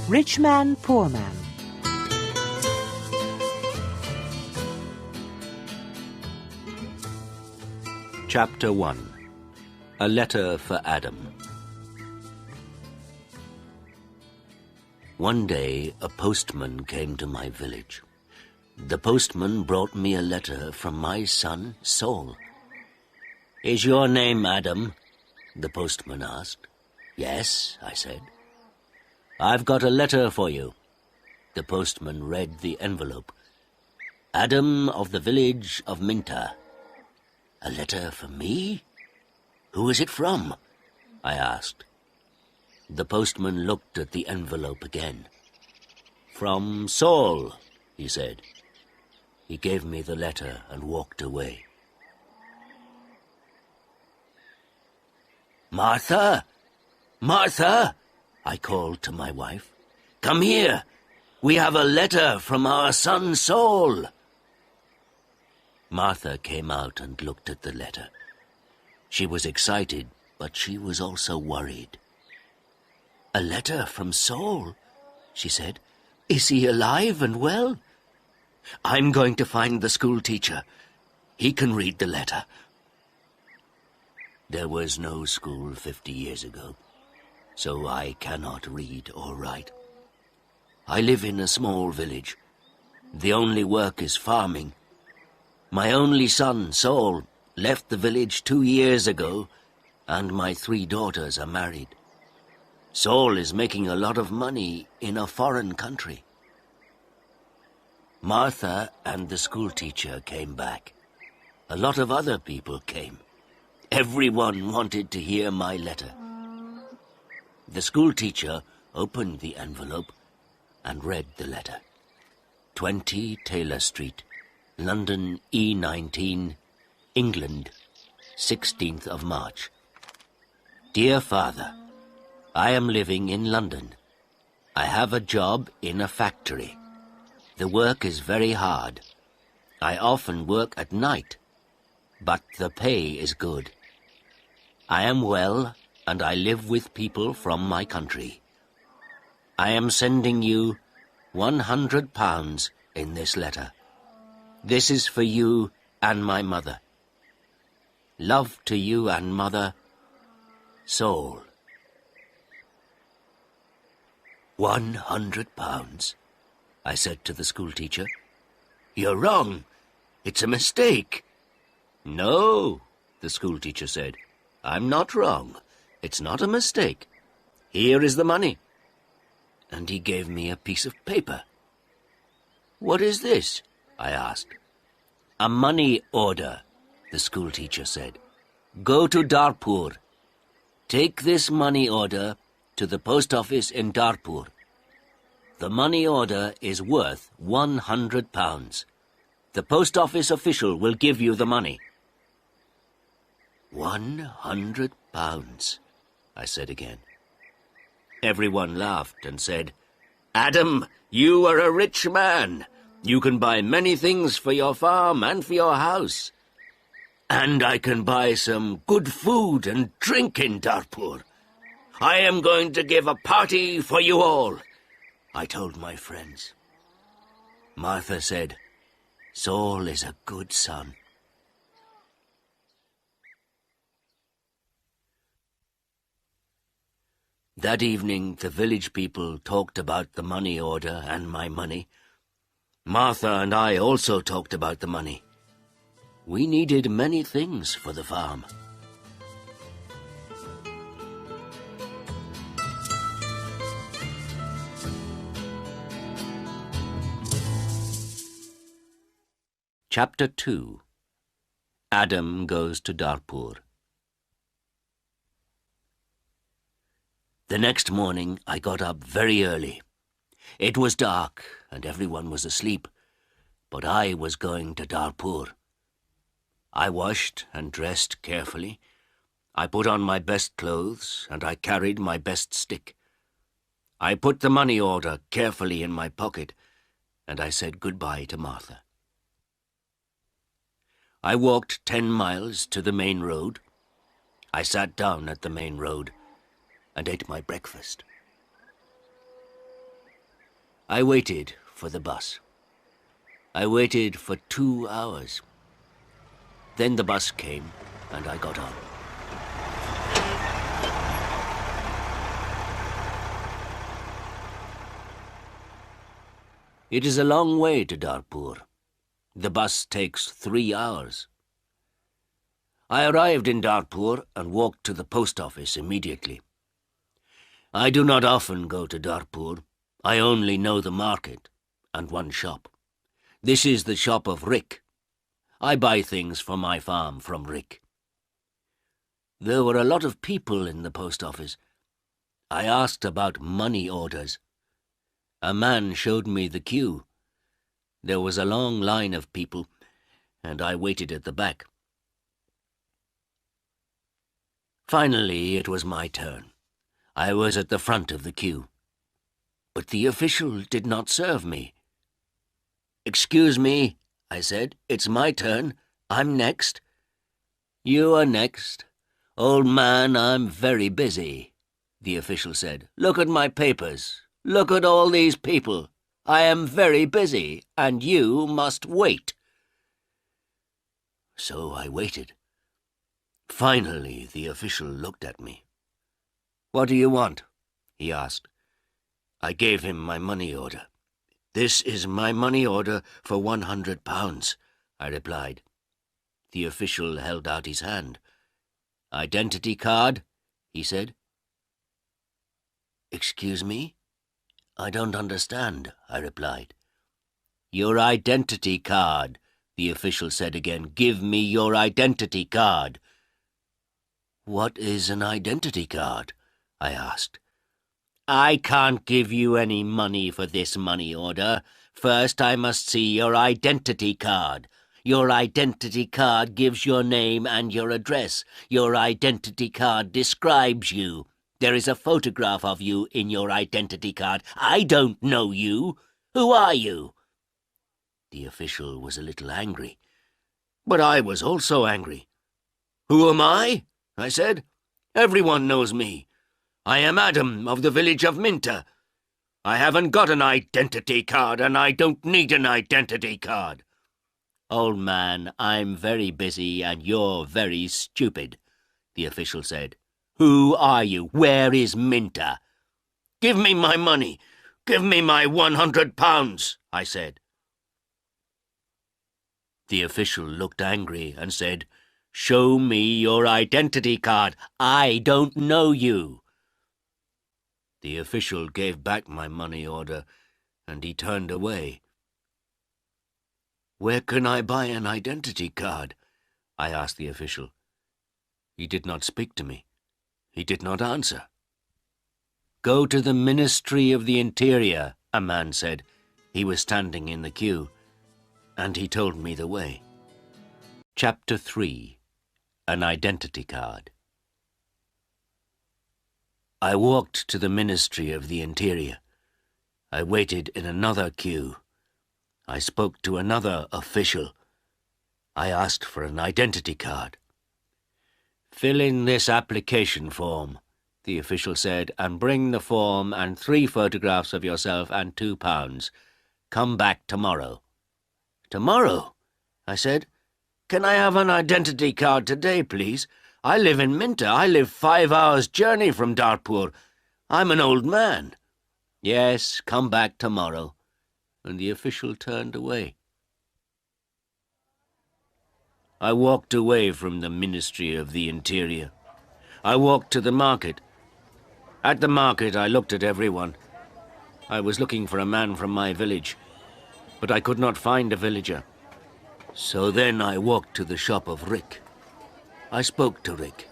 Rich Man, Poor Man. Chapter 1. A Letter for Adam. One day, a postman came to my village. The postman brought me a letter from my son, Saul. "Is your name Adam?" the postman asked. "Yes," I said. "I've got a letter for you." The postman read the envelope. "Adam of the village of Minta." "A letter for me? Who is it from?" I asked. The postman looked at the envelope again. "From Saul," he said. He gave me the letter and walked away. "Martha! Martha!" I called to my wife. "Come here! We have a letter from our son Saul." Martha came out and looked at the letter. She was excited, but she was also worried. "A letter from Saul," she said. "Is he alive and well?" "I'm going to find the school teacher. He can read the letter." There was no school 50 years ago, so I cannot read or write. I live in a small village. The only work is farming. My only son, Saul, left the village 2 years ago, and my 3 daughters are married. Saul is making a lot of money in a foreign country. Martha and the schoolteacher came back. A lot of other people came. Everyone wanted to hear my letter. The schoolteacher opened the envelope and read the letter. 20 Taylor Street, London E19, England, 16th of March. Dear Father, I am living in London. I have a job in a factory. The work is very hard. I often work at night, but the pay is good. I am well, and I live with people from my country. I am sending you £100 in this letter. This is for you and my mother. Love to you and mother, Saul. £100, I said to the schoolteacher. "You're wrong. It's a mistake." "No," the schoolteacher said. "I'm not wrong. It's not a mistake. Here is the money." And he gave me a piece of paper. "What is this?" I asked. "A money order," the schoolteacher said. "Go to Darpur. Take this money order to the post office in Darpur. The money order is worth £100. The post office official will give you the money." £100, I said again. Everyone laughed and said, "Adam, you are a rich man. You can buy many things for your farm and for your house. And I can buy some good food and drink in Darpur. I am going to give a party for you all," I told my friends. Martha said, "Saul is a good son." That evening, the village people talked about the money order and my money. Martha and I also talked about the money. We needed many things for the farm. Chapter 2. Adam goes to Darpur. The next morning I got up very early. It was dark and everyone was asleep, but I was going to Darpur. I washed and dressed carefully. I put on my best clothes and I carried my best stick. I put the money order carefully in my pocket and I said goodbye to Martha. I walked 10 miles to the main road. I sat down at the main road and ate my breakfast. I waited for the bus. I waited for 2 hours. Then the bus came, and I got on. It is a long way to Darpur. The bus takes 3 hours. I arrived in Darpur and walked to the post office immediately. I do not often go to Darpur. I only know the market and one shop. This is the shop of Rick. I buy things for my farm from Rick. There were a lot of people in the post office. I asked about money orders. A man showed me the queue. There was a long line of people, and I waited at the back. Finally, it was my turn. I was at the front of the queue. But the official did not serve me. "Excuse me," I said. "It's my turn. I'm next." "You are next. Old man, I'm very busy," the official said. "Look at my papers. Look at all these people. I am very busy, and you must wait." So I waited. Finally, the official looked at me. "What do you want?" he asked. I gave him my money order. "This is my money order for £100, I replied. The official held out his hand. "Identity card?" he said. "Excuse me? I don't understand," I replied. "Your identity card," the official said again. "Give me your identity card." "What is an identity card?" I asked. "I can't give you any money for this money order. First, I must see your identity card. Your identity card gives your name and your address. Your identity card describes you. There is a photograph of you in your identity card. I don't know you. Who are you?" The official was a little angry. But I was also angry. "Who am I?" I said. "Everyone knows me. I am Adam of the village of Minta. I haven't got an identity card, and I don't need an identity card." "Old man, I'm very busy and you're very stupid," the official said. "Who are you? Where is Minta?" "Give me my money. Give me my £100, I said. The official looked angry and said, "Show me your identity card. I don't know you." The official gave back my money order, and he turned away. "Where can I buy an identity card?" I asked the official. He did not speak to me. He did not answer. "Go to the Ministry of the Interior," a man said. He was standing in the queue, and he told me the way. Chapter 3. An Identity Card. I walked to the Ministry of the Interior. I waited in another queue. I spoke to another official. I asked for an identity card. "Fill in this application form," the official said, "and bring the form and 3 photographs of yourself and £2. Come back tomorrow." "Tomorrow?" I said. "Can I have an identity card today, please? I live in Minta. I live 5 hours' journey from Darpur. I'm an old man." "Yes, come back tomorrow." And the official turned away. I walked away from the Ministry of the Interior. I walked to the market. At the market, I looked at everyone. I was looking for a man from my village, but I could not find a villager. So then I walked to the shop of Rick. I spoke to Rick.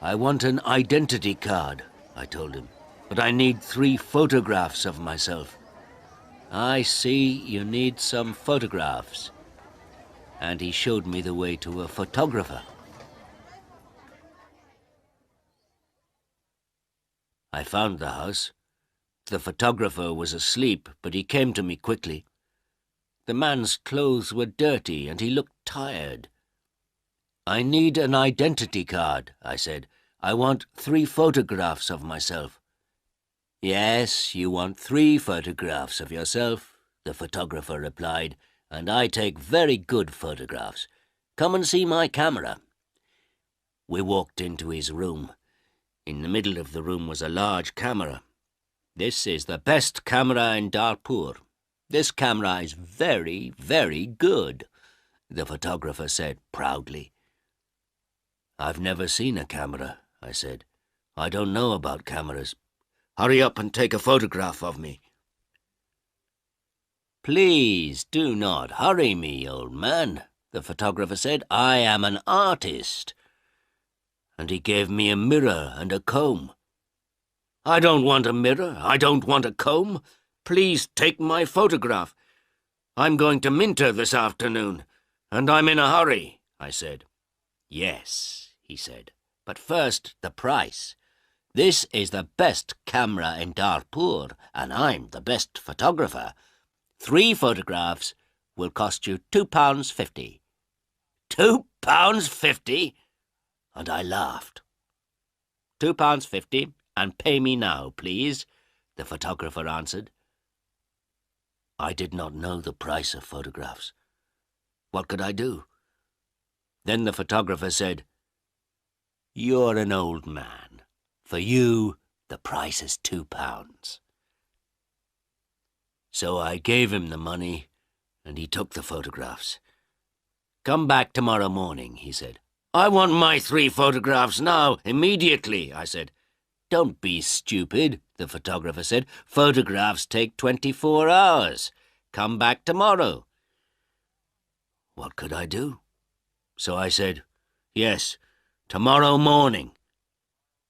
"I want an identity card," I told him, "but I need 3 photographs of myself." "I see you need some photographs." And he showed me the way to a photographer. I found the house. The photographer was asleep, but he came to me quickly. The man's clothes were dirty, and he looked tired. "I need an identity card," I said. "I want 3 photographs of myself." Yes, you want 3 photographs of yourself, the photographer replied, and I take very good photographs. Come and see my camera. We walked into his room. In the middle of the room was a large camera. This is the best camera in Darpur. This camera is very, very good, the photographer said proudly. I've never seen a camera, I said. I don't know about cameras. Hurry up and take a photograph of me. Please do not hurry me, old man, the photographer said. I am an artist. And he gave me a mirror and a comb. I don't want a mirror. I don't want a comb. Please take my photograph. I'm going to Minter this afternoon, and I'm in a hurry, I said. Yes, he said, but first the price. This is the best camera in Darpur, and I'm the best photographer. 3 photographs will cost you £2.50. £2.50? And I laughed. £2.50, and pay me now, please, the photographer answered. I did not know the price of photographs. What could I do? Then the photographer said, You're an old man. For you, the price is £2. So I gave him the money, and he took the photographs. Come back tomorrow morning, he said. I want my 3 photographs now, immediately, I said. Don't be stupid, the photographer said. Photographs take 24 hours. Come back tomorrow. What could I do? So I said, Yes, tomorrow morning.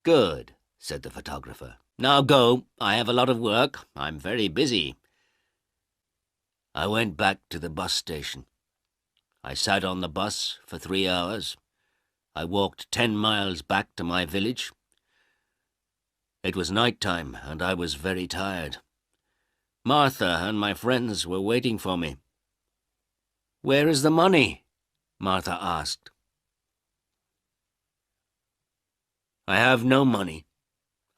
Good, said the photographer. Now go. I have a lot of work. I'm very busy. I went back to the bus station. I sat on the bus for 3 hours. I walked 10 miles back to my village. It was night time, and I was very tired. Martha and my friends were waiting for me. Where is the money? Martha asked. I have no money.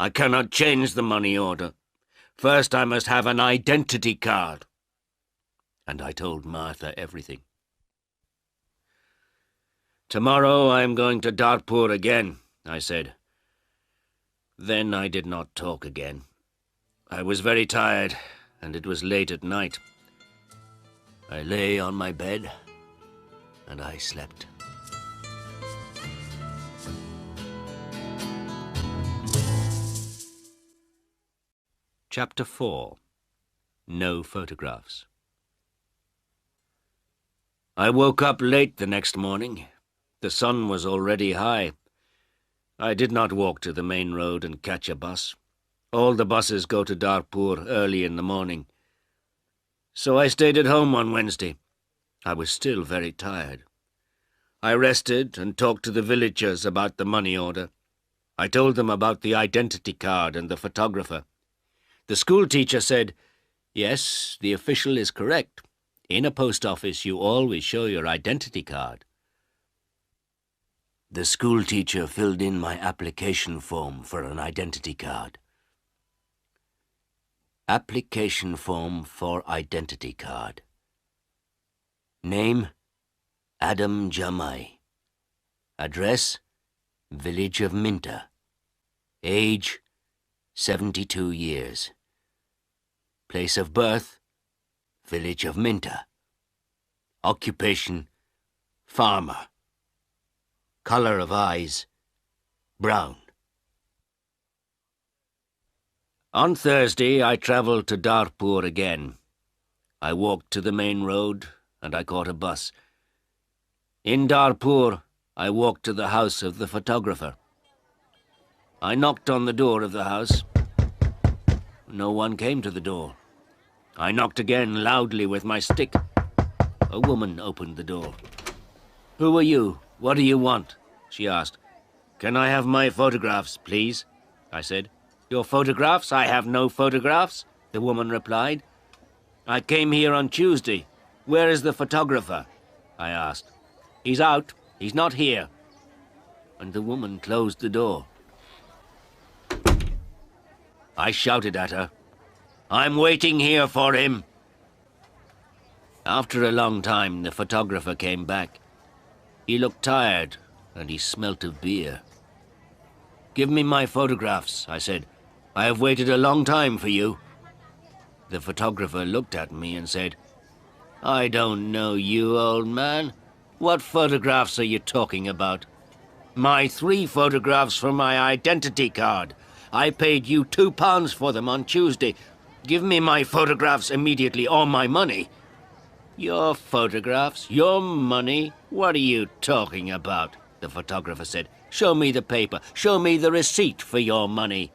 I cannot change the money order. First I must have an identity card. And I told Martha everything. Tomorrow I am going to Darpur again, I said. Then I did not talk again. I was very tired, and it was late at night. I lay on my bed, and I slept. Chapter 4. No Photographs. I woke up late the next morning. The sun was already high. I did not walk to the main road and catch a bus. All the buses go to Darpur early in the morning. So I stayed at home on Wednesday. I was still very tired. I rested and talked to the villagers about the money order. I told them about the identity card and the photographer. The school teacher said, Yes, the official is correct. In a post office, you always show your identity card. The school teacher filled in my application form for an identity card. Application form for identity card. Name, Adam Jamai. Address, village of Minter. Age, 72 years. Place of birth, village of Minter. Occupation, farmer. Color of eyes, brown. On Thursday, I travelled to Darpur again. I walked to the main road, and I caught a bus. In Darpur, I walked to the house of the photographer. I knocked on the door of the house. No one came to the door. I knocked again loudly with my stick. A woman opened the door. Who are you? What do you want? She asked. Can I have my photographs, please? I said. Your photographs? I have no photographs, the woman replied. I came here on Tuesday. Where is the photographer? I asked. He's out. He's not here. And the woman closed the door. I shouted at her. "I'm waiting here for him." After a long time, the photographer came back. He looked tired, and he smelt of beer. "Give me my photographs," I said. "I have waited a long time for you." The photographer looked at me and said, "I don't know you, old man. What photographs are you talking about?" "My 3 photographs for my identity card. I paid you £2 for them on Tuesday. Give me my photographs immediately, or my money." "Your photographs? Your money? What are you talking about?" the photographer said. "Show me the paper. Show me the receipt for your money."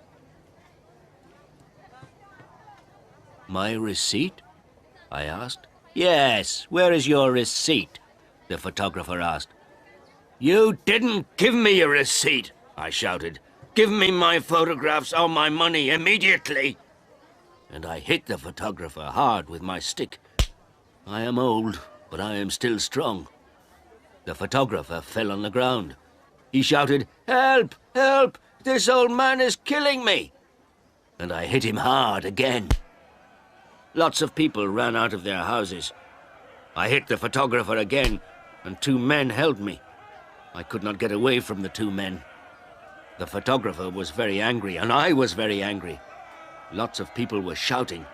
"My receipt?" I asked. "Yes, where is your receipt?" the photographer asked. "You didn't give me a receipt," I shouted. "Give me my photographs or my money immediately." And I hit the photographer hard with my stick. I am old, but I am still strong. The photographer fell on the ground. He shouted, "Help! Help! This old man is killing me!" And I hit him hard again. Lots of people ran out of their houses. I hit the photographer again, and 2 men held me. I could not get away from the 2 men. The photographer was very angry, and I was very angry. Lots of people were shouting.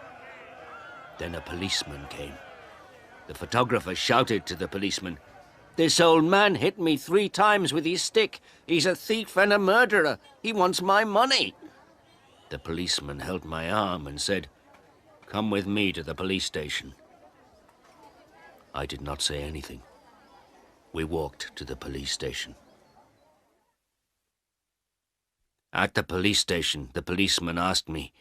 Then a policeman came. The photographer shouted to the policeman, "This old man hit me 3 times with his stick. He's a thief and a murderer. He wants my money." The policeman held my arm and said, "Come with me to the police station." I did not say anything. We walked to the police station. At the police station, the policeman asked me,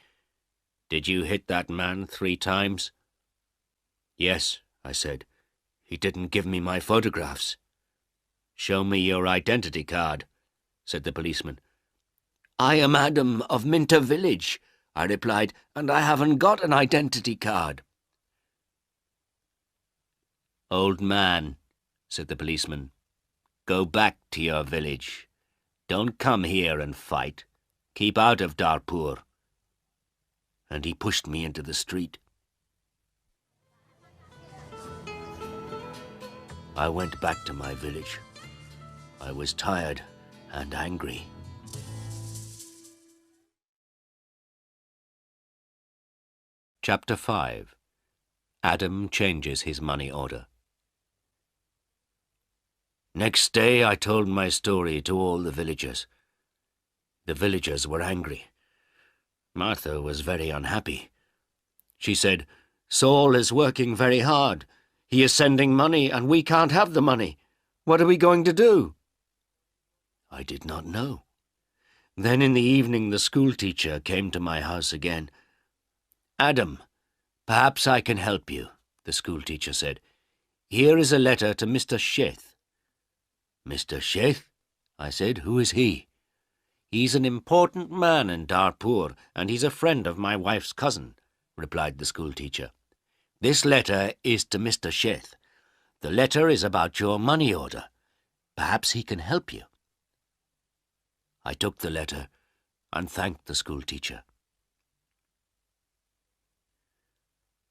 "Did you hit that man 3 times?" "Yes," I said. "He didn't give me my photographs." "Show me your identity card," said the policeman. "I am Adam of Minter Village," I replied, "and I haven't got an identity card." "Old man," said the policeman, "go back to your village. Don't come here and fight. Keep out of Darpur." And he pushed me into the street. I went back to my village. I was tired and angry. Chapter 5. Adam changes his money order. Next day I told my story to all the villagers. The villagers were angry. Martha was very unhappy. She said, "Saul is working very hard. He is sending money, and we can't have the money. What are we going to do?" I did not know. Then in the evening the schoolteacher came to my house again. "Adam, perhaps I can help you," the schoolteacher said. "Here is a letter to Mr. Sheth." "Mr. Sheth?" I said. "Who is he?" "He's an important man in Darpur, and he's a friend of my wife's cousin," replied the schoolteacher. "This letter is to Mr. Sheth. The letter is about your money order. Perhaps he can help you." I took the letter and thanked the schoolteacher.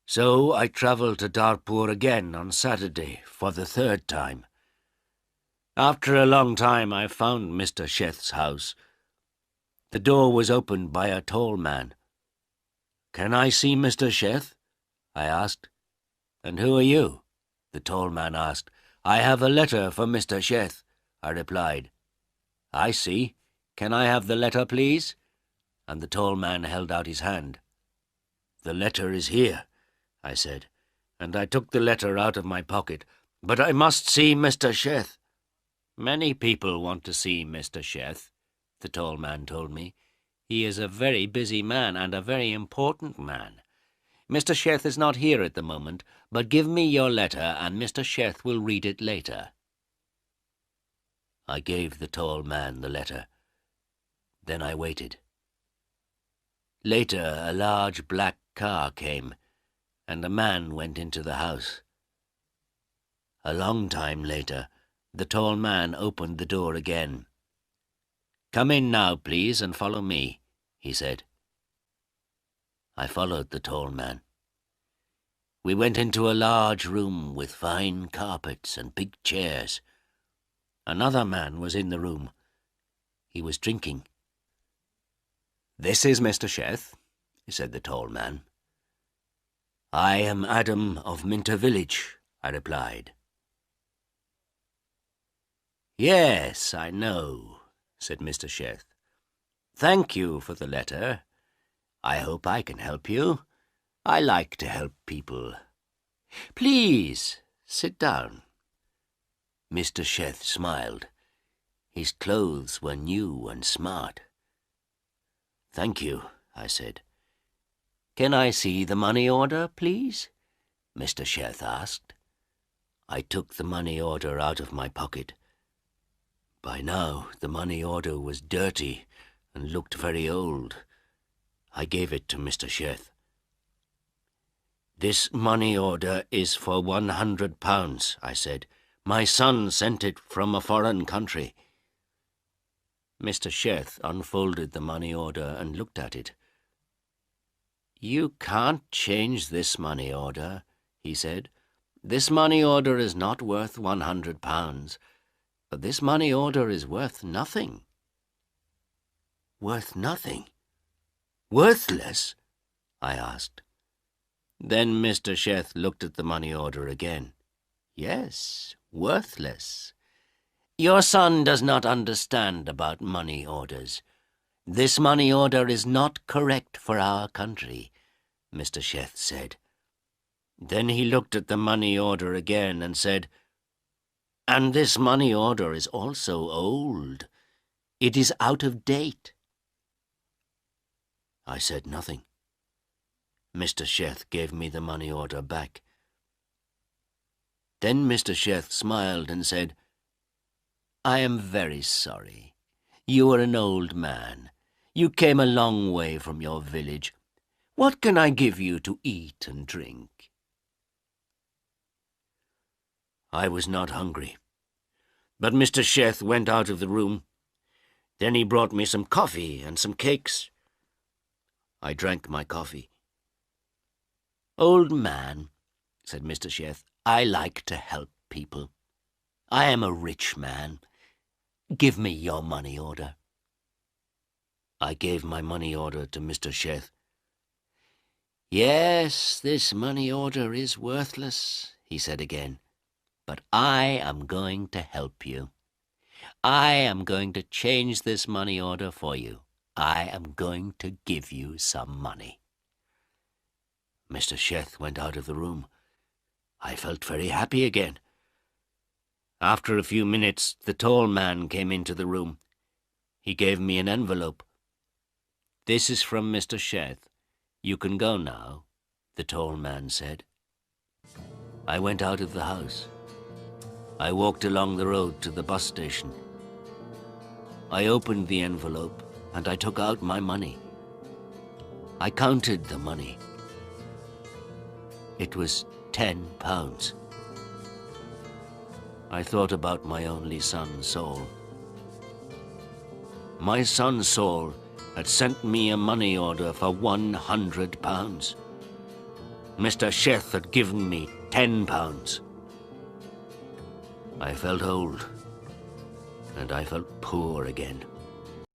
So I travelled to Darpur again on Saturday for the 3rd time. After a long time I found Mr. Sheth's house. The door was opened by a tall man. "Can I see Mr. Sheth?" I asked. "And who are you?" the tall man asked. "I have a letter for Mr. Sheth," I replied. "I see. Can I have the letter, please?" And the tall man held out his hand. "The letter is here," I said, and I took the letter out of my pocket. "But I must see Mr. Sheth." "Many people want to see Mr. Sheth," the tall man told me. "He is a very busy man and a very important man. Mr. Sheth is not here at the moment, but give me your letter and Mr. Sheth will read it later." I gave the tall man the letter. Then I waited. Later, a large black car came, and a man went into the house. A long time later, the tall man opened the door again. "Come in now, please, and follow me," he said. I followed the tall man. We went into a large room with fine carpets and big chairs. Another man was in the room. He was drinking. "This is Mr. Sheth," said the tall man. "I am Adam of Minter Village," I replied. "Yes, I know," said Mr. Sheth. "Thank you for the letter. I hope I can help you. I like to help people. Please, sit down." Mr. Sheth smiled. His clothes were new and smart. "Thank you," I said. "Can I see the money order, please?" Mr. Sheth asked. I took the money order out of my pocket. By now, the money order was dirty and looked very old. I gave it to Mr. Sheth. "This money order is for £100, I said. "My son sent it from a foreign country." Mr. Sheth unfolded the money order and looked at it. "You can't change this money order," he said. "This money order is not worth £100. This money order is worth nothing." "Worth nothing? Worthless?" I asked. Then Mr. Sheth looked at the money order again. "Yes, worthless. Your son does not understand about money orders. This money order is not correct for our country," Mr. Sheth said. Then he looked at the money order again and said, "And this money order is also old. It is out of date." I said nothing. Mr. Sheth gave me the money order back. Then Mr. Sheth smiled and said, "I am very sorry. You are an old man. You came a long way from your village. What can I give you to eat and drink?" I was not hungry, but Mr. Sheth went out of the room. Then he brought me some coffee and some cakes. I drank my coffee. "Old man," said Mr. Sheth, "I like to help people. I am a rich man. Give me your money order." I gave my money order to Mr. Sheth. "Yes, this money order is worthless," he said again. "But I am going to help you. I am going to change this money order for you. I am going to give you some money." Mr. Sheth went out of the room. I felt very happy again. After a few minutes, the tall man came into the room. He gave me an envelope. "This is from Mr. Sheth. You can go now," the tall man said. I went out of the house. I walked along the road to the bus station. I opened the envelope and I took out my money. I counted the money. It was £10. I thought about my only son, Saul. My son, Saul, had sent me a money order for £100. Mr. Sheth had given me £10. I felt old, and I felt poor again.